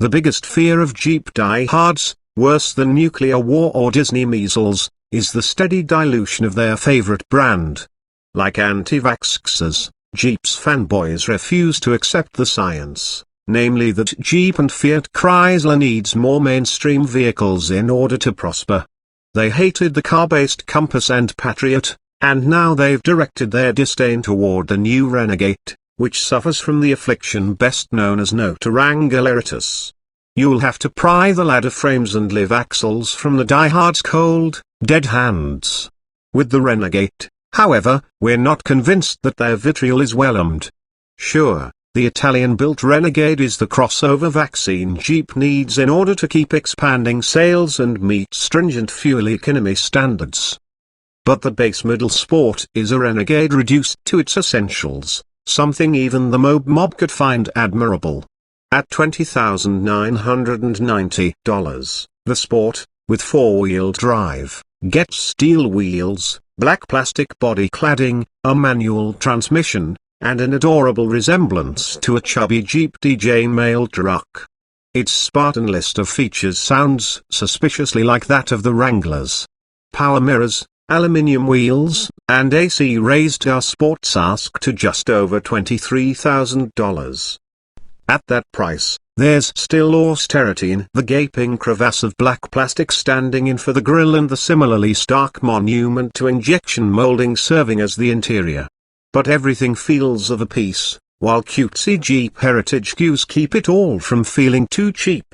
The biggest fear of Jeep diehards, worse than nuclear war or Disney measles, is the steady dilution of their favorite brand. Like anti-vax xers, Jeep's fanboys refuse to accept the science, namely that Jeep and Fiat Chrysler needs more mainstream vehicles in order to prosper. They hated the car-based Compass and Patriot, and now they've directed their disdain toward the new Renegade, which suffers from the affliction best known as not-a-Wrangler-itis. You'll have to pry the ladder frames and live axles from the diehards' cold, dead hands. With the Renegade, however, we're not convinced that their vitriol is well-aimed. Sure, the Italian-built Renegade is the crossover vaccine Jeep needs in order to keep expanding sales and meet stringent fuel economy standards. But the base middle sport is a Renegade reduced to its essentials, something even the mob could find admirable. At $20,990, the Sport, with four-wheel drive, gets steel wheels, black plastic body cladding, a manual transmission, and an adorable resemblance to a chubby Jeep DJ mail truck. Its Spartan list of features sounds suspiciously like that of the Wranglers. Power mirrors, aluminium wheels, and AC raised car sports ask to just over $23,000. At that price, there's still austerity in the gaping crevasse of black plastic standing in for the grille and the similarly stark monument to injection molding serving as the interior. But everything feels of a piece, while cutesy Jeep heritage cues keep it all from feeling too cheap.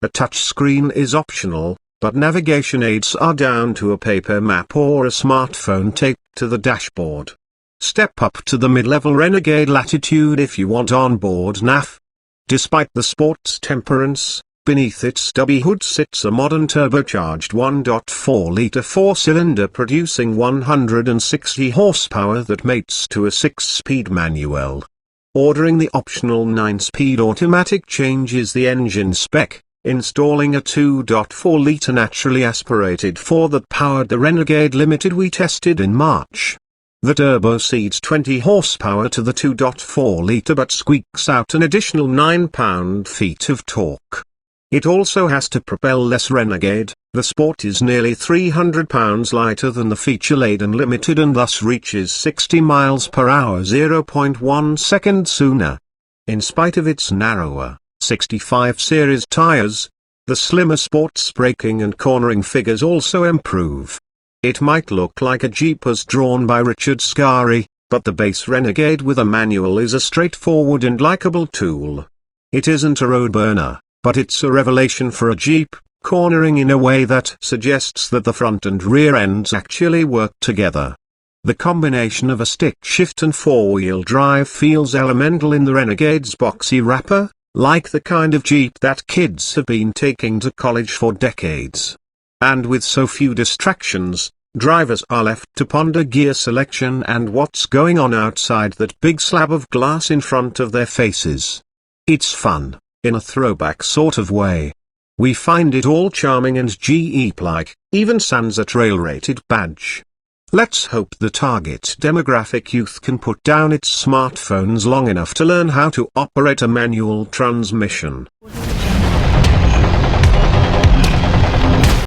A touchscreen is optional, but navigation aids are down to a paper map or a smartphone taped to the dashboard. Step up to the mid-level Renegade latitude if you want onboard nav. Despite the sport's temperance, beneath its stubby hood sits a modern turbocharged 1.4-liter four-cylinder producing 160 horsepower that mates to a 6-speed manual. Ordering the optional 9-speed automatic changes the engine spec, installing a 2.4-liter naturally aspirated 4 that powered the Renegade Limited we tested in March. The turbo cedes 20 horsepower to the 2.4-liter but squeaks out an additional 9 pound-feet of torque. It also has to propel less. Renegade, the Sport is nearly 300 pounds lighter than the feature-laden Limited and thus reaches 60 miles per hour 0.1 seconds sooner. In spite of its narrower, 65 series tires, the slimmer Sport's braking and cornering figures also improve. It might look like a Jeep as drawn by Richard Scarry, but the base Renegade with a manual is a straightforward and likable tool. It isn't a road burner, but it's a revelation for a Jeep, cornering in a way that suggests that the front and rear ends actually work together. The combination of a stick shift and four-wheel drive feels elemental in the Renegade's boxy wrapper, like the kind of Jeep that kids have been taking to college for decades. And with so few distractions, drivers are left to ponder gear selection and what's going on outside that big slab of glass in front of their faces. It's fun, in a throwback sort of way. We find it all charming and Jeep-like, even sans a trail-rated badge. Let's hope the target demographic youth can put down its smartphones long enough to learn how to operate a manual transmission.